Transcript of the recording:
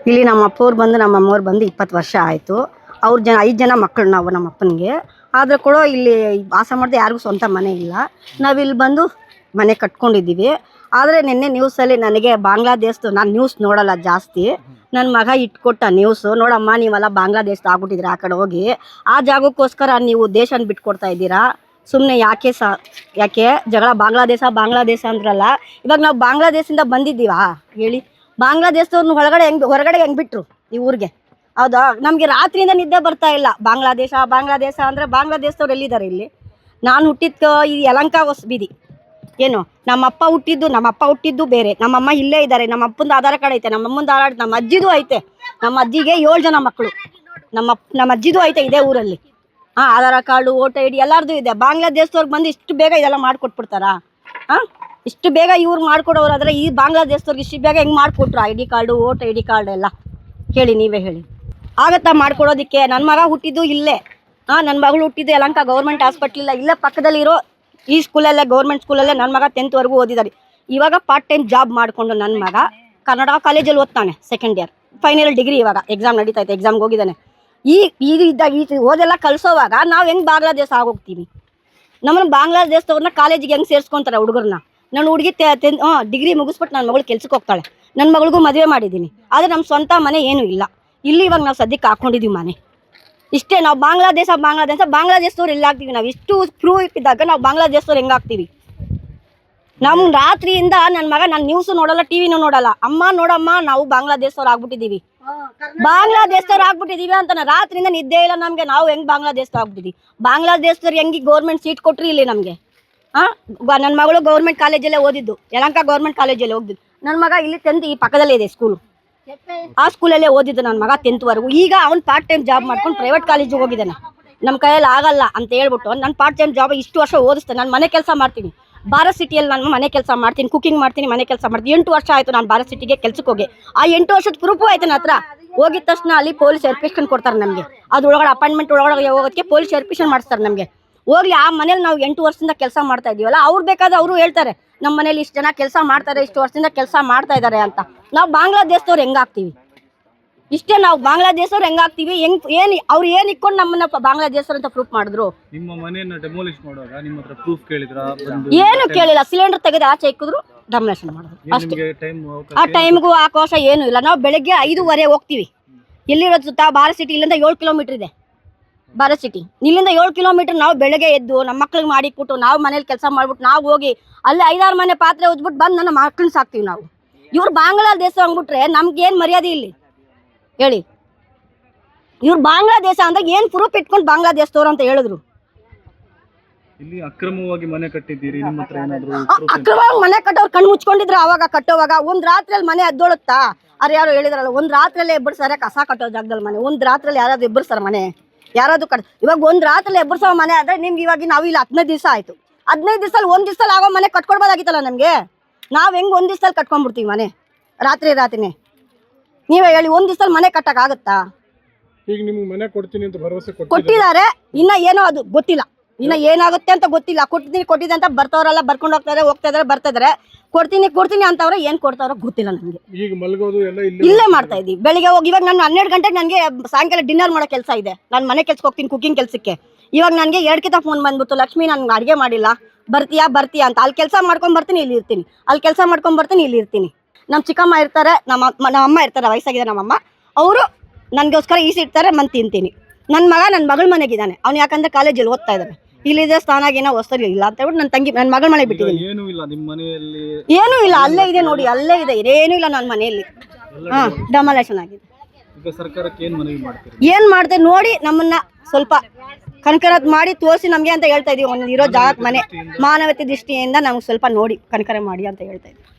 ಇಲ್ಲಿ ನಮ್ಮ ಅಪ್ಪವ್ರು ಬಂದು ನಮ್ಮ ಅಮ್ಮವ್ರು ಬಂದು 20 ವರ್ಷ ಆಯಿತು. ಅವ್ರ 5 ಜನ ಮಕ್ಕಳು ನಾವು ನಮ್ಮ ಅಪ್ಪನಿಗೆ. ಆದರೂ ಕೂಡ ಇಲ್ಲಿ ವಾಸ ಮಾಡಿದೆ, ಯಾರಿಗೂ ಸ್ವಂತ ಮನೆ ಇಲ್ಲ. ನಾವಿಲ್ಲಿ ಬಂದು ಮನೆ ಕಟ್ಕೊಂಡಿದ್ದೀವಿ. ಆದರೆ ನಿನ್ನೆ ನ್ಯೂಸಲ್ಲಿ ನನಗೆ ಬಾಂಗ್ಲಾದೇಶದ್ದು, ನಾನು ನ್ಯೂಸ್ ನೋಡಲ್ಲ ಜಾಸ್ತಿ, ನನ್ನ ಮಗ ಇಟ್ಕೊಟ್ಟ ನ್ಯೂಸು, ನೋಡಮ್ಮ ನೀವೆಲ್ಲ ಬಾಂಗ್ಲಾದೇಶದ ಆಗ್ಬಿಟ್ಟಿದ್ದೀರಾ, ಆ ಕಡೆ ಹೋಗಿ ಆ ಜಾಗಕ್ಕೋಸ್ಕರ ನೀವು ದೇಶನ ಬಿಟ್ಕೊಡ್ತಾ ಇದ್ದೀರಾ. ಸುಮ್ಮನೆ ಯಾಕೆ ಜಗಳ ಬಾಂಗ್ಲಾದೇಶ ಅಂದ್ರಲ್ಲ. ಇವಾಗ ನಾವು ಬಾಂಗ್ಲಾದೇಶದಿಂದ ಬಂದಿದ್ದೀವಾ ಹೇಳಿ? ಬಾಂಗ್ಲಾದೇಶದವ್ರನ್ನ ಹೊರಗಡೆ ಹೆಂಗೆ ಬಿಟ್ಟರು ಈ ಊರಿಗೆ? ಹೌದಾ? ನಮಗೆ ರಾತ್ರಿಯಿಂದ ನಿದ್ದೆ ಬರ್ತಾ ಇಲ್ಲ. ಬಾಂಗ್ಲಾದೇಶ ಅಂದರೆ ಬಾಂಗ್ಲಾದೇಶದವ್ರು ಎಲ್ಲಿದ್ದಾರೆ ಇಲ್ಲಿ? ನಾನು ಹುಟ್ಟಿದ್ದು ಈ ಯಲಹಂಕ ಹೊಸಬೀದಿ. ಏನು ನಮ್ಮ ಅಪ್ಪ ಹುಟ್ಟಿದ್ದು ಬೇರೆ. ನಮ್ಮಮ್ಮ ಇಲ್ಲೇ ಇದ್ದಾರೆ. ನಮ್ಮ ಅಪ್ಪಂದು ಆಧಾರ್ ಕಾರ್ಡ್ ಐತೆ, ನಮ್ಮ ಅಮ್ಮಂದು ಆಧಾರ್, ನಮ್ಮ ಅಜ್ಜಿದು ಐತೆ. ನಮ್ಮ ಅಜ್ಜಿಗೆ 7 ಜನ ಮಕ್ಕಳು. ನಮ್ಮ ಅಜ್ಜಿದು ಐತೆ ಇದೇ ಊರಲ್ಲಿ. Aadhaar card, voter I D ಎಲ್ಲರದು ಇದೆ. ಬಾಂಗ್ಲಾದೇಶದವ್ರಿಗೆ ಬಂದು ಇಷ್ಟು ಬೇಗ ಇದೆಲ್ಲ ಮಾಡಿಕೊಟ್ಬಿಡ್ತಾರಾ? ಇಷ್ಟು ಬೇಗ ಇವ್ರು ಮಾಡ್ಕೊಡೋರಾದ್ರೆ ಈ ಬಾಂಗ್ಲಾದೇಶದವ್ರಿಗೆ ಇಷ್ಟು ಬೇಗ ಹೆಂಗೆ ಮಾಡಿಕೊಟ್ರು ID card, voter ID card ಎಲ್ಲ? ಹೇಳಿ, ನೀವೇ ಹೇಳಿ. ಆಗತ್ತಾ ಮಾಡ್ಕೊಡೋದಕ್ಕೆ? ನನ್ನ ಮಗ ಹುಟ್ಟಿದ್ದು ಇಲ್ಲೇ. ನನ್ನ ಮಗಳು ಹುಟ್ಟಿದ್ದು ಯಲಹಂಕ ಗೌರ್ಮೆಂಟ್ ಹಾಸ್ಪಿಟ್ಲಿಲ್ಲ, ಇಲ್ಲೇ ಪಕ್ಕದಲ್ಲಿರೋ ಈ ಸ್ಕೂಲಲ್ಲೇ, ಗೌರ್ಮೆಂಟ್ ಸ್ಕೂಲಲ್ಲೇ ನನ್ನ ಮಗ 10th ವರೆಗೂ ಓದಿದ್ದಾರೆ. ಇವಾಗ ಪಾರ್ಟ್ ಟೈಮ್ ಜಾಬ್ ಮಾಡಿಕೊಂಡು ನನ್ನ ಮಗ ಕನ್ನಡ ಕಾಲೇಜಲ್ಲಿ ಓದ್ತಾನೆ, 2nd ಇಯರ್, ಫೈನಲ್ ಡಿಗ್ರಿ. ಇವಾಗ ಎಕ್ಸಾಮ್ ನಡೀತಾ ಐತೆ, ಎಕ್ಸಾಮ್ಗೆ ಹೋಗಿದ್ದಾನೆ. ಈ ಓದೆಲ್ಲ ಕಲಿಸೋವಾಗ ನಾವು ಹೆಂಗೆ ಬಾಂಗ್ಲಾದೇಶ ಆಗೋಗ್ತೀವಿ? ನಮ್ಮನ್ನು ಬಾಂಗ್ಲಾದೇಶದವ್ರನ್ನ ಕಾಲೇಜಿಗೆ ಹೆಂಗೆ ಸೇರಿಸ್ಕೊತಾರೆ ಹುಡುಗರನ್ನ? ನನ್ನ ಹುಡುಗಿ ಡಿಗ್ರಿ ಮುಗಿಸ್ಬಿಟ್ಟು ನನ್ನ ಮಗಳು ಕೆಲ್ಸಕ್ಕೆ ಹೋಗ್ತಾಳೆ. ನನ್ನ ಮಗಳಿಗೂ ಮದುವೆ ಮಾಡಿದ್ದೀನಿ. ಆದರೆ ನಮ್ಮ ಸ್ವಂತ ಮನೆ ಏನೂ ಇಲ್ಲ. ಇಲ್ಲಿ ಇವಾಗ ನಾವು ಸದ್ಯಕ್ಕೆ ಹಾಕ್ಕೊಂಡಿದ್ದೀವಿ ಮನೆ. ಇಷ್ಟೇ. ನಾವು ಬಾಂಗ್ಲಾದೇಶದವ್ರು ಎಲ್ಲಾಗ್ತೀವಿ? ನಾವು ಇಷ್ಟು ಪ್ರೂವ್ ಇಟ್ಟಿದ್ದಾಗ ನಾವು ಬಾಂಗ್ಲಾದೇಶದವ್ರು ಹೆಂಗಾಗ್ತೀವಿ? ನಮ್ಮ ರಾತ್ರಿಯಿಂದ ನನ್ನ ಮಗ, ನಾನು ನ್ಯೂಸು ನೋಡಲ್ಲ, ಟಿವಿನೂ ನೋಡಲ್ಲ. ಅಮ್ಮ ನೋಡಮ್ಮ, ನಾವು ಬಾಂಗ್ಲಾದೇಶದವ್ರು ಆಗ್ಬಿಟ್ಟಿದ್ದೀವಿ ಅಂತ. ರಾತ್ರಿಯಿಂದ ನಿದ್ದೆ ಇಲ್ಲ ನಮಗೆ. ನಾವು ಹೆಂಗೆ ಬಾಂಗ್ಲಾದೇಶದವ್ರು ಆಗ್ಬಿಟ್ಟಿದ್ದೀವಿ? ಬಾಂಗ್ಲಾದೇಶದವ್ರು ಹೆಂಗೆ ಗೌರ್ಮೆಂಟ್ ಸೀಟ್ ಕೊಟ್ರಿ ಇಲ್ಲಿ ನಮಗೆ? ನನ್ನ ಮಗಳು ಗೌರ್ಮೆಂಟ್ ಕಾಲೇಜಲ್ಲೇ ಓದಿದ್ದು, ಯಲಹಂಕ ಗೌರ್ಮೆಂಟ್ ಕಾಲೇಜಲ್ಲೇ ಓದಿದ್ದು. ನನ್ನ ಮಗ ಇಲ್ಲಿ 10th ಈ ಪಕ್ಕದಲ್ಲೇ ಇದೆ ಸ್ಕೂಲು, ಆ ಸ್ಕೂಲಲ್ಲೇ ಓದಿದ್ದು ನನ್ನ ಮಗ 10th ವರೆಗೂ. ಈಗ ಅವ್ನು ಪಾರ್ಟ್ ಟೈಮ್ ಜಾಬ್ ಮಾಡ್ಕೊಂಡು ಪ್ರೈವೇಟ್ ಕಾಲೇಜಿಗೆ ಹೋಗಿದ್ದಾನೆ. ನಮ್ಮ ಕೈಯಲ್ಲಿ ಆಗಲ್ಲ ಅಂತ ಹೇಳ್ಬಿಟ್ಟು ನಾನು ಪಾರ್ಟ್ ಟೈಮ್ ಜಾಬ್ ಇಷ್ಟು ವರ್ಷ ಓದಿಸ್ತೇನೆ. ನಾನು ಮನೆ ಕೆಲಸ ಮಾಡ್ತೀನಿ ಭಾರತ್ ಸಿಟಿಯಲ್ಲಿ. ನಾನು ಮನೆ ಕೆಲಸ ಮಾಡ್ತೀನಿ, ಕುಕಿಂಗ್ ಮಾಡ್ತೀನಿ, ಮನೆ ಕೆಲಸ ಮಾಡ್ತೀನಿ. 8 ವರ್ಷ ಆಯಿತು ನಾನು ಭಾರತ್ ಸಿಟಿಗೆ ಕೆಲಸಕ್ಕೆ ಹೋಗಿ. ಆ 8 ವರ್ಷದ ಪ್ರೂಫು ಆಯ್ತು ನನ್ನ ಹತ್ರ. ಹೋಗಿದ ತಕ್ಷಣ ಅಲ್ಲಿ ಪೊಲೀಸ್ ವೆರಿಫಿಕೇಷನ್ ಕೊಡ್ತಾರೆ ನಮಗೆ. ಅದ್ರೊಳಗಡೆ ಅಪಾಯಿಂಟ್ಮೆಂಟ್ ಒಳಗಡೆ ಹೋಗೋದಕ್ಕೆ ಪೊಲೀಸ್ ವೆರಿಫಿಕೇಷನ್ ಮಾಡಿಸ್ತಾರೆ ನಮಗೆ. ಹೋಗ್ಲಿ, ಆ ಮನೇಲಿ ನಾವು 8 ವರ್ಷದಿಂದ ಕೆಲಸ ಮಾಡ್ತಾ ಇದೀವಲ್ಲ, ಅವ್ರು ಬೇಕಾದ್ರೆ ಅವರು ಹೇಳ್ತಾರೆ ನಮ್ಮ ಮನೇಲಿ ಇಷ್ಟು ಜನ ಕೆಲಸ ಮಾಡ್ತಾರೆ, ಇಷ್ಟು ವರ್ಷದಿಂದ ಕೆಲಸ ಮಾಡ್ತಾ ಇದ್ದಾರೆ ಅಂತ. ನಾವು ಬಾಂಗ್ಲಾದೇಶದವ್ರು ಹೆಂಗಾಗ್ತೀವಿ? ಇಷ್ಟೇ. ನಾವು ಬಾಂಗ್ಲಾದೇಶದವ್ರು ಹೆಂಗಾಗ್ತೀವಿ? ಅವ್ರು ಏನು ಇಟ್ಕೊಂಡು ನಮ್ಮನ್ನ ಬಾಂಗ್ಲಾದೇಶದವ್ರು ಅಂತ ಪ್ರೂಫ್ ಮಾಡಿದ್ರು? ನಿಮ್ಮ ಮನೆಯನ್ನು ಡೆಮೋಲಿಷ್ ಮಾಡುವಾಗ ನಿಮ್ಮ ಹತ್ರ ಪ್ರೂಫ್ ಕೇಳಿದ್ರಾ? ಏನು ಕೇಳಿಲ್ಲ. ಸಿಲಿಂಡರ್ ತೆಗೆದು ಆಚೆ ಇಕ್ಕಿದ್ರು, ಡಮಿನೇಷನ್ ಮಾಡಿದ್ರು ಅಷ್ಟೇ. ಆ ಟೈಮ್ಗೂ ಆಕಾಶ ಏನೂ ಇಲ್ಲ. ನಾವು ಬೆಳಗ್ಗೆ 5:15 ಹೋಗ್ತೀವಿ. ಎಲ್ಲಿರೋದು ಸುತ್ತಾ? ಭಾರತ್ ಸಿಟಿ ಇಲ್ಲಿಂದ 7 ಕಿಲೋಮೀಟರ್ ಇದೆ. ಭಾರತ್ ಸಿಟಿ ಇಲ್ಲಿಂದ 7 ಕಿಲೋಮೀಟರ್. ನಾವು ಬೆಳಗ್ಗೆ ಎದ್ದು ನಮ್ಮ ಮಕ್ಳಿಗೆ ಮಾಡಿಕೊಟ್ಟು, ನಾವು ಮನೇಲಿ ಕೆಲಸ ಮಾಡ್ಬಿಟ್ಟು, ನಾವು ಹೋಗಿ ಅಲ್ಲಿ 5-6 ಮನೆ ಪಾತ್ರೆ ಉಜ್ಬಿಟ್ಟು ಬಂದು ನನ್ನ ಮಕ್ಳನ್ನ ಸಾಕ್ತೀವಿ ನಾವು. ಇವ್ರು ಬಾಂಗ್ಲಾದೇಶ ಅಂದ್ಬಿಟ್ರೆ ನಮ್ಗೇನು ಮರ್ಯಾದೆ ಇಲ್ಲಿ ಹೇಳಿ? ಇವ್ರು ಬಾಂಗ್ಲಾದೇಶ ಅಂದಾಗ ಏನು ಪ್ರೂಫ್ ಇಟ್ಕೊಂಡು ಬಾಂಗ್ಲಾದೇಶದವ್ರು ಅಂತ ಹೇಳಿದ್ರು? ಇಲ್ಲಿ ಅಕ್ರಮವಾಗಿ ಮನೆ ಕಟ್ಟಿದ್ದೀರಿ, ನಿಮ್ಮ ಹತ್ರ ಏನಾದ್ರು? ಅಕ್ರಮವಾಗಿ ಮನೆ ಕಟ್ಟೋರು ಕಣ್ಣು ಮುಚ್ಕೊಂಡಿದ್ರು. ಅವಾಗ ಕಟ್ಟೋವಾಗ ಒಂದು ರಾತ್ರಿಯಲ್ಲಿ ಮನೆ ಅದ್ದೋಳುತ್ತಾ? ಯಾರು ಹೇಳಿದ್ರಲ್ಲ, ಒಂದು ರಾತ್ರಿಯಲ್ಲೇ ಎಬ್ಬರ್ಸಾರೆ ಕಸ ಕಟ್ಟೋ ಜಾಗದಲ್ಲಿ ಮನೆ. ಒಂದು ರಾತ್ರಿಯಲ್ಲಿ ಯಾರಾದ್ರು ಎಬ್ಬರ್ಸಾರ ಮನೆ? ಯಾರಾದ್ರು ಇವಾಗ ಒಂದು ರಾತ್ರಿಯಲ್ಲಿ ಎಬ್ಬರ್ಸೋ ಮನೆ ಆದರೆ ನಿಮ್ಗೆ ಇವಾಗ ನಾವು ಇಲ್ಲಿ 15 ದಿವಸ ಆಯಿತು. 15 ದಿವಸದಲ್ಲಿ 1 ದಿವಸದಲ್ಲಿ ಆಗೋ ಮನೆ ಕಟ್ಕೊಡ್ಬೋದಾಗಿತ್ತಲ್ಲ ನಮಗೆ. ನಾವು ಹೆಂಗೆ 1 ದಿವಸದಲ್ಲಿ ಕಟ್ಕೊಂಡ್ಬಿಡ್ತೀವಿ ಮನೆ? ರಾತ್ರಿನೇ ನೀವೇ ಹೇಳಿ, 1 ದಿವಸದಲ್ಲಿ ಮನೆ ಕಟ್ಟಕ್ಕಾಗತ್ತಾ? ಈಗ ನಿಮ್ಗೆ ಮನೆ ಕೊಡ್ತೀನಿ ಅಂತ ಭರವಸೆ ಕೊಟ್ಟಿದ್ದಾರೆ. ಇನ್ನ ಏನೋ ಅದು ಗೊತ್ತಿಲ್ಲ, ಇನ್ನ ಏನಾಗುತ್ತೆ ಅಂತ ಗೊತ್ತಿಲ್ಲ. ಕೊಟ್ಟಿದೆ ಅಂತ ಬರ್ತವ್ರಲ್ಲ, ಬರ್ಕೊಂಡು ಹೋಗ್ತಾ ಇದಾರೆ ಬರ್ತಾ ಇದಾರೆ. ಕೊಡ್ತೀನಿ ಅಂತವ್ರೆ, ಏನು ಕೊಡ್ತಾರೋ ಗೊತ್ತಿಲ್ಲ ನನಗೆ. ಈಗ ಮಲಗೋದು ಎಲ್ಲ ಇಲ್ಲೇ ಮಾಡ್ತಾ ಇದ್ದೀವಿ. ಬೆಳಿಗ್ಗೆ ಹೋಗಿ ಇವಾಗ ನಾನು 12 ಗಂಟೆಗೆ ನನಗೆ ಸಾಯಂಕಾಲ ಡಿನ್ನರ್ ಮಾಡೋ ಕೆಲಸ ಇದೆ. ನಾನು ಮನೆ ಕೆಲ್ಸಕ್ಕೆ ಹೋಗ್ತೀನಿ, ಕುಕಿಂಗ್ ಕೆಲಸಕ್ಕೆ. ಇವಾಗ ನನಗೆ 2 ಫೋನ್ ಬಂದ್ಬಿಟ್ಟು, ಲಕ್ಷ್ಮಿ ನಾನು ಅಡುಗೆ ಮಾಡಿಲ್ಲ, ಬರ್ತೀಯಾ ಅಂತ. ಅಲ್ಲಿ ಕೆಲಸ ಮಾಡ್ಕೊಂಡು ಬರ್ತೀನಿ, ಇಲ್ಲಿ ಇರ್ತೀನಿ. ಅಲ್ಲಿ ಕೆಲಸ ಮಾಡ್ಕೊಂಡು ಬರ್ತೀನಿ, ಇಲ್ಲಿ ಇರ್ತೀನಿ. ನಮ್ಮ ಚಿಕ್ಕಮ್ಮ ಇರ್ತಾರೆ, ನಮ್ಮ ಅಮ್ಮ ಇರ್ತಾರೆ, ವಯಸ್ಸಾಗಿದೆ ನಮ್ಮಮ್ಮ. ಅವರು ನನಗೋಸ್ಕರ ಇಡ್ತಾರೆ, ನಾನು ತಿಂತೀನಿ. ನನ್ನ ಮಗಳ ಮನೆಗಿದ್ದಾನೆ ಅವನು, ಯಾಕಂದ್ರೆ ಕಾಲೇಜಲ್ಲಿ ಓದ್ತಾ ಇದ್ದಾನೆ. ಇಲ್ಲಿದೆ ಸ್ಥಾನಾಗೇನೋ ಹೊಸರಿ ಇಲ್ಲ ಅಂತ ಹೇಳ್ಬಿಟ್ಟು ನನ್ನ ಮಗಳ ಮನೆ ಬಿಟ್ಟಿದ್ದೀನಿ. ಏನೂ ಇಲ್ಲ ನಿಮ್ಮ ಮನೆಯಲ್ಲಿ? ಏನೂ ಇಲ್ಲ, ಅಲ್ಲೇ ಇದೆ ನೋಡಿ, ಅಲ್ಲೇ ಇದೆ. ಏನೂ ಇಲ್ಲ ನನ್ನ ಮನೆಯಲ್ಲಿ. ಡಮಾಲೇಷನ್ ಆಗಿದೆ. ಈಗ ಸರ್ಕಾರಕ್ಕೆ ಏನು ಮನವಿ ಮಾಡ್ತೀರಿ? ಏನು ಮಾಡ್ತಾರೆ ನೋಡಿ, ನಮ್ಮನ್ನ ಸ್ವಲ್ಪ ಕನಕರ ಮಾಡಿ ತೋರಿಸಿ ನಮಗೆ ಅಂತ ಹೇಳ್ತಾ ಇದೀವಿ. ಒಂದು ಇರೋ ಜಾಗಕ್ಕೆ ಮನೆ ಮಾನವತೆ ದೃಷ್ಟಿಯಿಂದ ನಮ್ಗೆ ಸ್ವಲ್ಪ ನೋಡಿ ಕನಕರ ಮಾಡಿ ಅಂತ ಹೇಳ್ತಾ ಇದ್ದೀವಿ.